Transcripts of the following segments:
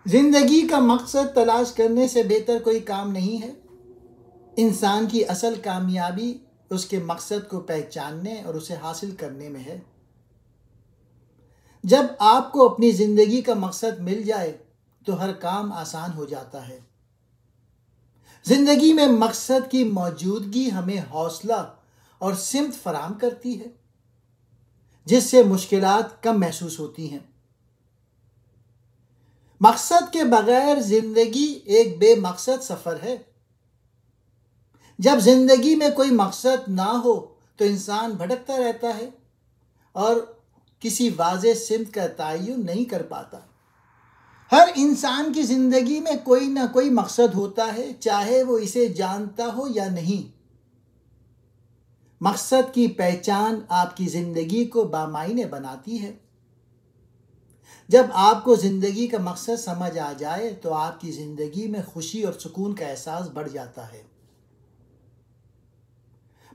زندگی کا مقصد تلاش کرنے سے بہتر کوئی کام نہیں ہے۔ انسان کی اصل کامیابی اس کے مقصد کو پہچاننے اور اسے حاصل کرنے میں ہے۔ جب آپ کو اپنی زندگی کا مقصد مل جائے تو ہر کام آسان ہو جاتا ہے۔ زندگی میں مقصد کی موجودگی ہمیں حوصلہ اور سمت فراہم کرتی ہے، جس سے مشکلات کم محسوس ہوتی ہیں۔ مقصد کے بغیر زندگی ایک بے مقصد سفر ہے۔ جب زندگی میں کوئی مقصد نہ ہو تو انسان بھٹکتا رہتا ہے اور کسی واضح سمت کا تعین نہیں کر پاتا۔ ہر انسان کی زندگی میں کوئی نہ کوئی مقصد ہوتا ہے، چاہے وہ اسے جانتا ہو یا نہیں۔ مقصد کی پہچان آپ کی زندگی کو بامعنی بناتی ہے۔ جب آپ کو زندگی کا مقصد سمجھ آ جائے تو آپ کی زندگی میں خوشی اور سکون کا احساس بڑھ جاتا ہے۔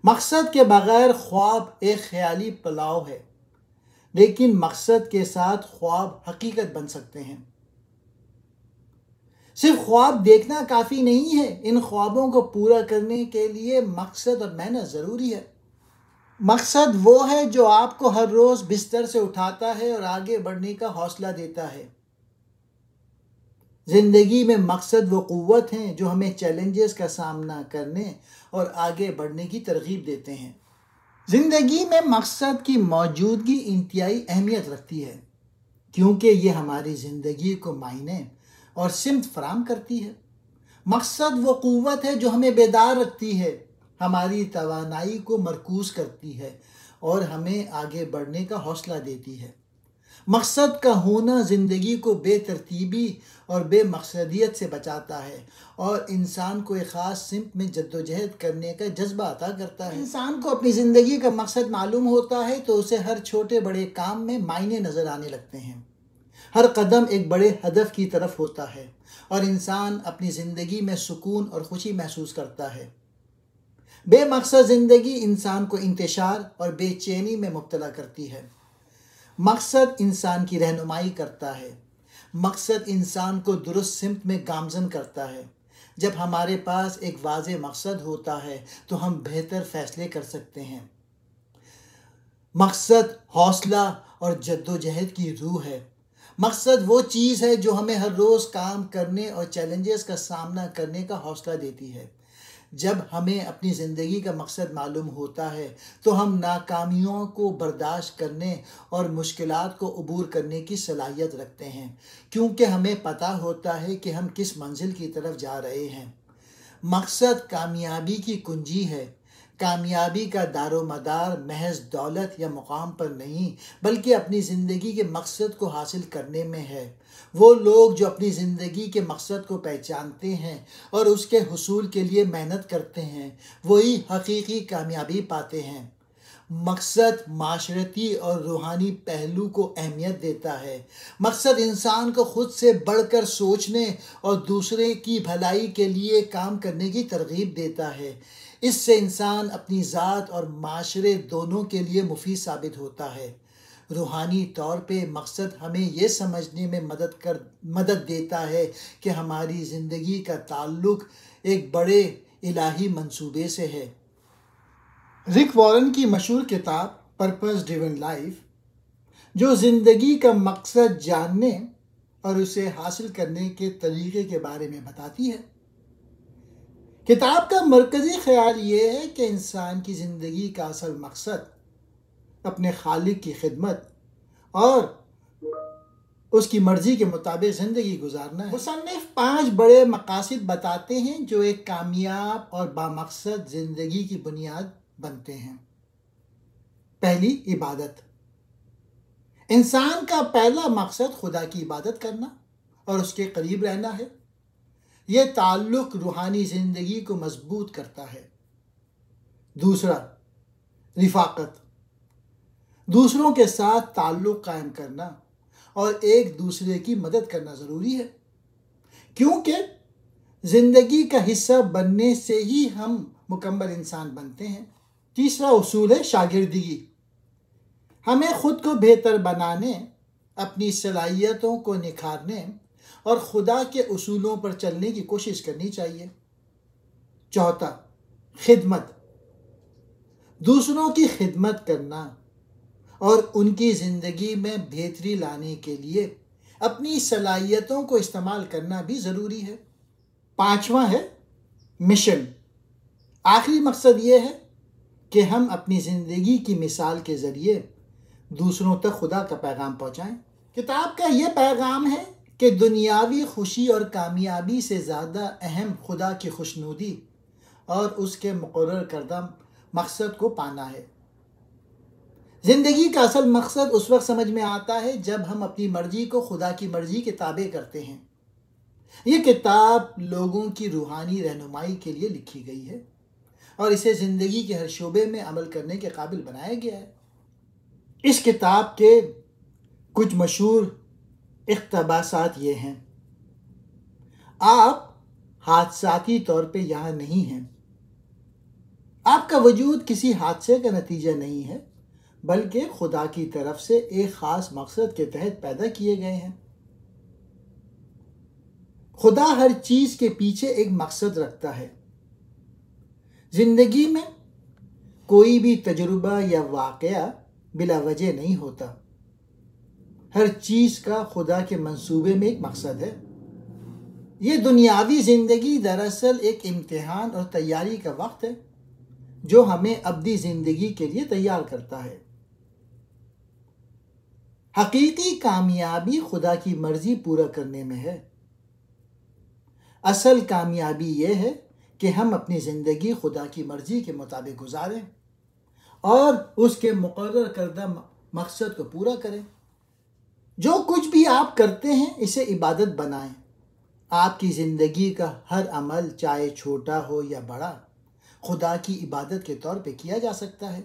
مقصد کے بغیر خواب ایک خیالی پلاؤ ہے، لیکن مقصد کے ساتھ خواب حقیقت بن سکتے ہیں۔ صرف خواب دیکھنا کافی نہیں ہے، ان خوابوں کو پورا کرنے کے لیے مقصد اور محنت ضروری ہے۔ مقصد وہ ہے جو آپ کو ہر روز بستر سے اٹھاتا ہے اور آگے بڑھنے کا حوصلہ دیتا ہے۔ زندگی میں مقصد وہ قوت ہیں جو ہمیں چیلنجز کا سامنا کرنے اور آگے بڑھنے کی ترغیب دیتے ہیں۔ زندگی میں مقصد کی موجودگی انتہائی اہمیت رکھتی ہے، کیونکہ یہ ہماری زندگی کو معنی اور سمت فراہم کرتی ہے۔ مقصد وہ قوت ہے جو ہمیں بیدار رکھتی ہے، ہماری توانائی کو مرکوز کرتی ہے اور ہمیں آگے بڑھنے کا حوصلہ دیتی ہے۔ مقصد کا ہونا زندگی کو بے ترتیبی اور بے مقصدیت سے بچاتا ہے اور انسان کو ایک خاص سمت میں جدوجہد کرنے کا جذبہ عطا کرتا ہے۔ انسان کو اپنی زندگی کا مقصد معلوم ہوتا ہے تو اسے ہر چھوٹے بڑے کام میں معنی نظر آنے لگتے ہیں۔ ہر قدم ایک بڑے ہدف کی طرف ہوتا ہے اور انسان اپنی زندگی میں سکون اور خوشی محسوس کرتا ہے۔ بے مقصد زندگی انسان کو انتشار اور بے چینی میں مبتلا کرتی ہے۔ مقصد انسان کی رہنمائی کرتا ہے۔ مقصد انسان کو درست سمت میں گامزن کرتا ہے۔ جب ہمارے پاس ایک واضح مقصد ہوتا ہے تو ہم بہتر فیصلے کر سکتے ہیں۔ مقصد حوصلہ اور جدوجہد کی روح ہے۔ مقصد وہ چیز ہے جو ہمیں ہر روز کام کرنے اور چیلنجز کا سامنا کرنے کا حوصلہ دیتی ہے۔ جب ہمیں اپنی زندگی کا مقصد معلوم ہوتا ہے تو ہم ناکامیوں کو برداشت کرنے اور مشکلات کو عبور کرنے کی صلاحیت رکھتے ہیں، کیونکہ ہمیں پتہ ہوتا ہے کہ ہم کس منزل کی طرف جا رہے ہیں۔ مقصد کامیابی کی کنجی ہے۔ کامیابی کا دار و مدار محض دولت یا مقام پر نہیں، بلکہ اپنی زندگی کے مقصد کو حاصل کرنے میں ہے۔ وہ لوگ جو اپنی زندگی کے مقصد کو پہچانتے ہیں اور اس کے حصول کے لیے محنت کرتے ہیں، وہی حقیقی کامیابی پاتے ہیں۔ مقصد معاشرتی اور روحانی پہلو کو اہمیت دیتا ہے۔ مقصد انسان کو خود سے بڑھ کر سوچنے اور دوسرے کی بھلائی کے لیے کام کرنے کی ترغیب دیتا ہے۔ اس سے انسان اپنی ذات اور معاشرے دونوں کے لیے مفید ثابت ہوتا ہے۔ روحانی طور پہ مقصد ہمیں یہ سمجھنے میں مدد دیتا ہے کہ ہماری زندگی کا تعلق ایک بڑے الہی منصوبے سے ہے۔ رک وارن کی مشہور کتاب پرپس ڈریون لائف، جو زندگی کا مقصد جاننے اور اسے حاصل کرنے کے طریقے کے بارے میں بتاتی ہے۔ کتاب کا مرکزی خیال یہ ہے کہ انسان کی زندگی کا اصل مقصد اپنے خالق کی خدمت اور اس کی مرضی کے مطابق زندگی گزارنا ہے۔ مصنف 5 بڑے مقاصد بتاتے ہیں جو ایک کامیاب اور بامقصد زندگی کی بنیاد بنتے ہیں۔ پہلی، عبادت۔ انسان کا پہلا مقصد خدا کی عبادت کرنا اور اس کے قریب رہنا ہے۔ یہ تعلق روحانی زندگی کو مضبوط کرتا ہے۔ دوسرا، رفاقت۔ دوسروں کے ساتھ تعلق قائم کرنا اور ایک دوسرے کی مدد کرنا ضروری ہے، کیونکہ زندگی کا حصہ بننے سے ہی ہم مکمل انسان بنتے ہیں۔ تیسرا اصول ہے شاگردگی۔ ہمیں خود کو بہتر بنانے، اپنی صلاحیتوں کو نکھارنے اور خدا کے اصولوں پر چلنے کی کوشش کرنی چاہیے۔ چوتھا، خدمت۔ دوسروں کی خدمت کرنا اور ان کی زندگی میں بہتری لانے کے لیے اپنی صلاحیتوں کو استعمال کرنا بھی ضروری ہے۔ پانچواں ہے مشن۔ آخری مقصد یہ ہے کہ ہم اپنی زندگی کی مثال کے ذریعے دوسروں تک خدا کا پیغام پہنچائیں۔ کتاب کا یہ پیغام ہے کہ دنیاوی خوشی اور کامیابی سے زیادہ اہم خدا کی خوشنودی اور اس کے مقرر کردہ مقصد کو پانا ہے۔ زندگی کا اصل مقصد اس وقت سمجھ میں آتا ہے جب ہم اپنی مرضی کو خدا کی مرضی کے تابع کرتے ہیں۔ یہ کتاب لوگوں کی روحانی رہنمائی کے لیے لکھی گئی ہے اور اسے زندگی کے ہر شعبے میں عمل کرنے کے قابل بنایا گیا ہے۔ اس کتاب کے کچھ مشہور اقتباسات یہ ہیں: آپ حادثاتی طور پہ یہاں نہیں ہیں۔ آپ کا وجود کسی حادثے کا نتیجہ نہیں ہے بلکہ خدا کی طرف سے ایک خاص مقصد کے تحت پیدا کیے گئے ہیں۔ خدا ہر چیز کے پیچھے ایک مقصد رکھتا ہے۔ زندگی میں کوئی بھی تجربہ یا واقعہ بلا وجہ نہیں ہوتا۔ ہر چیز کا خدا کے منصوبے میں ایک مقصد ہے۔ یہ دنیاوی زندگی دراصل ایک امتحان اور تیاری کا وقت ہے جو ہمیں ابدی زندگی کے لیے تیار کرتا ہے۔ حقیقی کامیابی خدا کی مرضی پورا کرنے میں ہے۔ اصل کامیابی یہ ہے کہ ہم اپنی زندگی خدا کی مرضی کے مطابق گزاریں اور اس کے مقرر کردہ مقصد کو پورا کریں۔ جو کچھ بھی آپ کرتے ہیں اسے عبادت بنائیں۔ آپ کی زندگی کا ہر عمل چاہے چھوٹا ہو یا بڑا خدا کی عبادت کے طور پہ کیا جا سکتا ہے۔